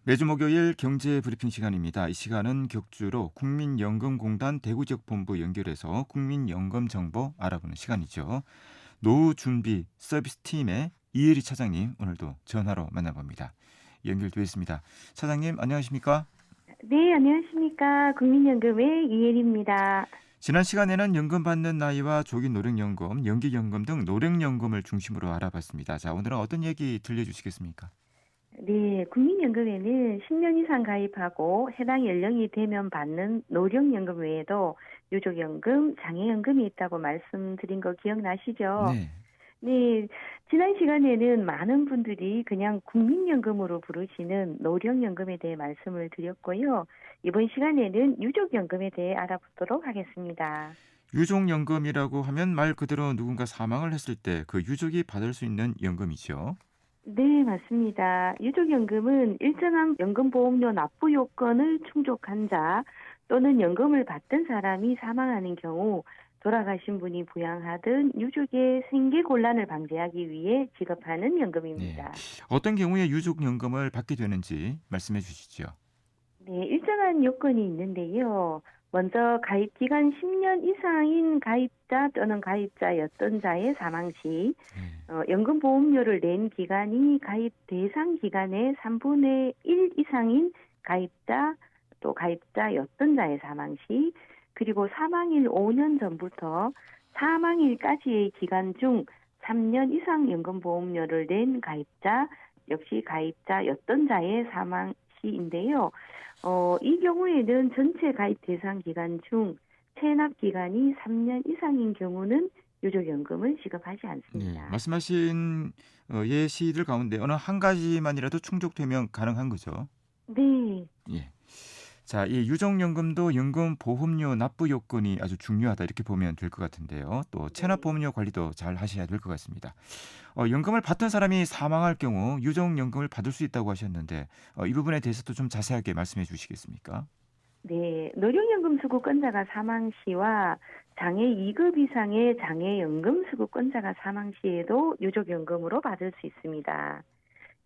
매주 목요일 경제 브리핑 시간입니다. 이 시간은 격주로 국민연금공단 대구지역본부 연결해서 국민연금 정보 알아보는 시간이죠. 노후 준비 서비스 팀의 이혜리 차장님 오늘도 전화로 만나봅니다. 연결되어 있습니다. 차장님 안녕하십니까? 네, 안녕하십니까. 국민연금의 이혜리입니다. 지난 시간에는 연금 받는 나이와 조기 노령연금, 연기연금 등 노령연금을 중심으로 알아봤습니다. 자, 오늘은 어떤 얘기 들려주시겠습니까? 네, 국민연금에는 10년 이상 가입하고 해당 연령이 되면 받는 노령연금 외에도 유족연금, 장애연금이 있다고 말씀드린 거 기억나시죠? 네. 네, 지난 시간에는 많은 분들이 그냥 국민연금으로 부르시는 노령연금에 대해 말씀을 드렸고요. 이번 시간에는 유족연금에 대해 알아보도록 하겠습니다. 유족연금이라고 하면 말 그대로 누군가 사망을 했을 때 그 유족이 받을 수 있는 연금이죠. 네, 맞습니다. 유족연금은 일정한 연금보험료 납부 요건을 충족한 자 또는 연금을 받던 사람이 사망하는 경우 돌아가신 분이 부양하던 유족의 생계 곤란을 방지하기 위해 지급하는 네. 연금입니다. 어떤 경우에 유족연금을 받게 되는지 말씀해 주시죠. 네, 일정한 요건이 있는데요. 먼저 가입 기간 10년 이상인 가입자 또는 가입자였던 자의 사망 시 네. 연금보험료를 낸 기간이 가입 대상 기간의 3분의 1 이상인 가입자 또 가입자였던 자의 사망 시 그리고 사망일 5년 전부터 사망일까지의 기간 중 3년 이상 연금보험료를 낸 가입자 역시 가입자였던 자의 사망 시인데요. 이 경우에는 전체 가입 대상 기간 중 체납 기간이 3년 이상인 경우는 유족연금을 지급하지 네. 않습니다. 말씀하신 예시들 가운데 어느 한 가지만이라도 충족되면 가능한 거죠. 네, 예. 자, 이 유족연금도 연금 보험료 납부 요건이 아주 중요하다 이렇게 보면 될 것 같은데요. 또 체납 네. 보험료 관리도 잘 하셔야 될 것 같습니다. 연금을 받던 사람이 사망할 경우 유족연금을 받을 수 있다고 하셨는데 이 부분에 대해서도 좀 자세하게 말씀해 주시겠습니까? 네, 노령연금 수급권자가 사망 시와 장애 2급 이상의 장애연금 수급권자가 사망 시에도 유족연금으로 받을 수 있습니다.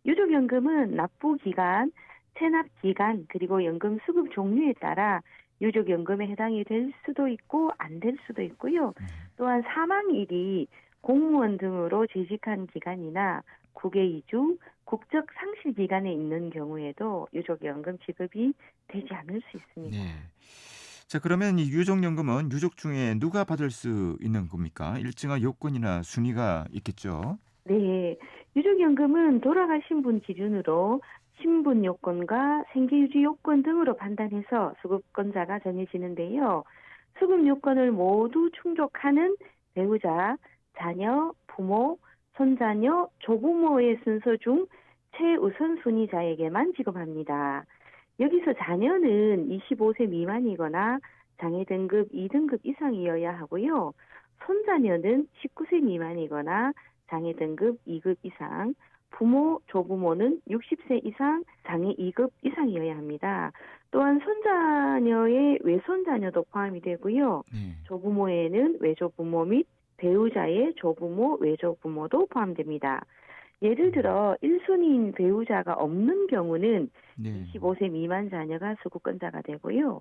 유족연금은 납부 기간, 체납 기간, 그리고 연금 수급 종류에 따라 유족연금에 해당이 될 수도 있고 안 될 수도 있고요. 네. 또한 사망일이 공무원 등으로 재직한 기간이나 국외 이주, 국적 상실 기간에 있는 경우에도 유족연금 지급이 되지 않을 수 있습니다. 네. 자, 그러면 이 유족연금은 유족 중에 누가 받을 수 있는 겁니까? 일정한 요건이나 순위가 있겠죠. 네, 유족연금은 돌아가신 분 기준으로 신분 요건과 생계유지 요건 등으로 판단해서 수급권자가 정해지는데요. 수급 요건을 모두 충족하는 배우자, 자녀, 부모, 손자녀, 조부모의 순서 중 최우선 순위자에게만 지급합니다. 여기서 자녀는 25세 미만이거나 장애 등급 2등급 이상이어야 하고요. 손자녀는 19세 미만이거나 장애 등급 2급 이상, 부모, 조부모는 60세 이상 장애 2급 이상이어야 합니다. 또한 손자녀의 외손자녀도 포함이 되고요. 네. 조부모에는 외조부모 및 배우자의 조부모, 외조부모도 포함됩니다. 예를 들어 1순위인 배우자가 없는 경우는 네. 25세 미만 자녀가 수급권자가 되고요.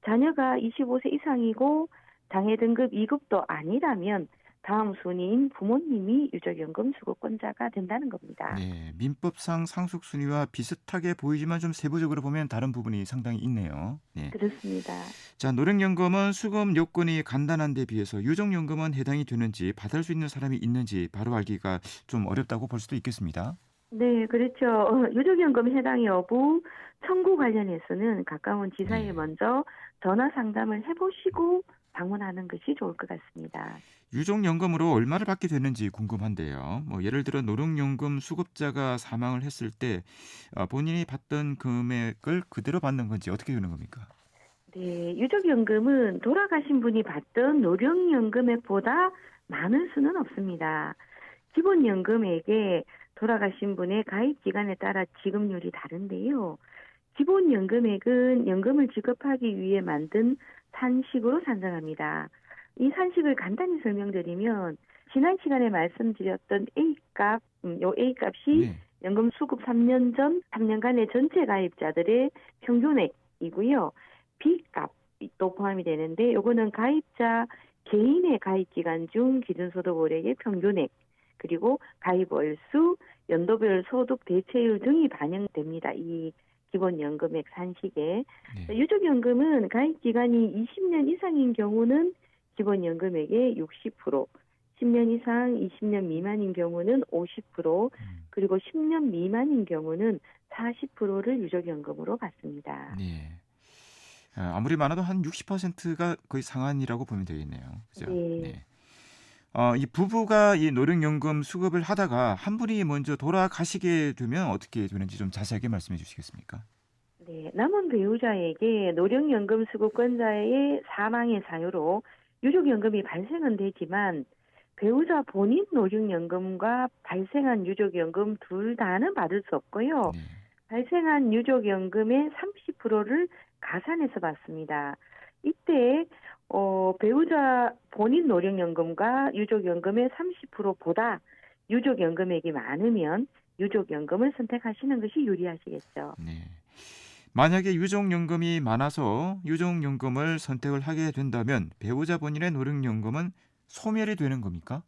자녀가 25세 이상이고 장애 등급 2급도 아니라면 다음 순위인 부모님이 유족연금 수급권자가 된다는 겁니다. 네. 민법상 상속 순위와 비슷하게 보이지만 좀 세부적으로 보면 다른 부분이 상당히 있네요. 네. 그렇습니다. 자, 노령연금은 수급 요건이 간단한 데 비해서 유족연금은 해당이 되는지 받을 수 있는 사람이 있는지 바로 알기가 좀 어렵다고 볼 수도 있겠습니다. 네, 그렇죠. 유족연금 해당 여부 청구 관련해서는 가까운 지사에 네. 먼저 전화 상담을 해보시고 방문하는 것이 좋을 것 같습니다. 유족연금으로 얼마를 받게 되는지 궁금한데요. 뭐 예를 들어 노령연금 수급자가 사망을 했을 때 본인이 받던 금액을 그대로 받는 건지 어떻게 되는 겁니까? 네, 유족연금은 돌아가신 분이 받던 노령연금액보다 많을 수는 없습니다. 기본연금액에 돌아가신 분의 가입 기간에 따라 지급률이 다른데요. 기본연금액은 연금을 지급하기 위해 만든 산식으로 산정합니다. 이 산식을 간단히 설명드리면 지난 시간에 말씀드렸던 A값, 요 A값이 네. 연금 수급 3년 전 3년간의 전체 가입자들의 평균액이고요. B값도 포함이 되는데 요거는 가입자 개인의 가입 기간 중 기준소득월액의 평균액 그리고 가입 월수, 연도별 소득 대체율 등이 반영됩니다. 이 기본연금액 산식에. 네. 유족연금은 가입 기간이 20년 이상인 경우는 기본연금액의 60%, 10년 이상 20년 미만인 경우는 50%, 그리고 10년 미만인 경우는 40%를 유족연금으로 받습니다. 네. 아무리 많아도 한 60%가 거의 상한이라고 보면 되겠네요. 그죠? 네. 네. 이 부부가 이 노령연금 수급을 하다가 한 분이 먼저 돌아가시게 되면 어떻게 되는지 좀 자세하게 말씀해 주시겠습니까? 네, 남은 배우자에게 노령연금 수급권자의 사망의 사유로 유족연금이 발생은 되지만 배우자 본인 노령연금과 발생한 유족연금 둘 다는 받을 수 없고요. 네. 발생한 발생한 유족연금의 30%를 가산해서 받습니다. 이때 배우자 본인 노령연금과 유족연금의 30%보다 유족연금액이 많으면 유족연금을 선택하시는 것이 유리하시겠죠. 네. 만약에 유족연금이 많아서 유족연금을 선택을 하게 된다면 배우자 본인의 노령연금은 소멸이 되는 겁니까?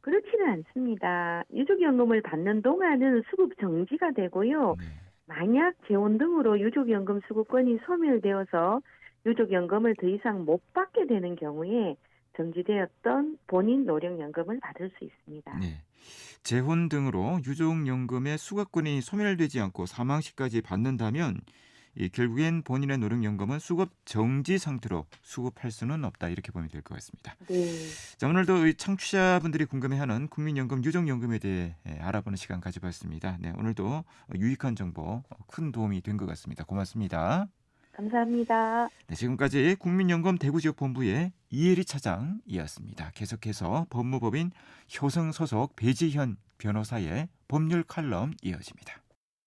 그렇지는 않습니다. 유족연금을 받는 동안은 수급 정지가 되고요. 네. 만약 재혼 등으로 유족연금 수급권이 소멸되어서 유족연금을 더 이상 못 받게 되는 경우에 정지되었던 본인 노령연금을 받을 수 있습니다. 네. 재혼 등으로 유족연금의 수급권이 소멸되지 않고 사망 시까지 받는다면 결국엔 본인의 노령연금은 수급 정지 상태로 수급할 수는 없다 이렇게 보면 될 것 같습니다. 네. 자, 오늘도 이 청취자분들이 궁금해하는 국민연금, 유족연금에 대해 알아보는 시간 가져봤습니다. 네, 오늘도 유익한 정보 큰 도움이 된 것 같습니다. 고맙습니다. 감사합니다. 네, 지금까지 국민연금 대구지역본부의 이혜리 차장이었습니다. 계속해서 법무법인 효성 소속 배지현 변호사의 법률 칼럼 이어집니다.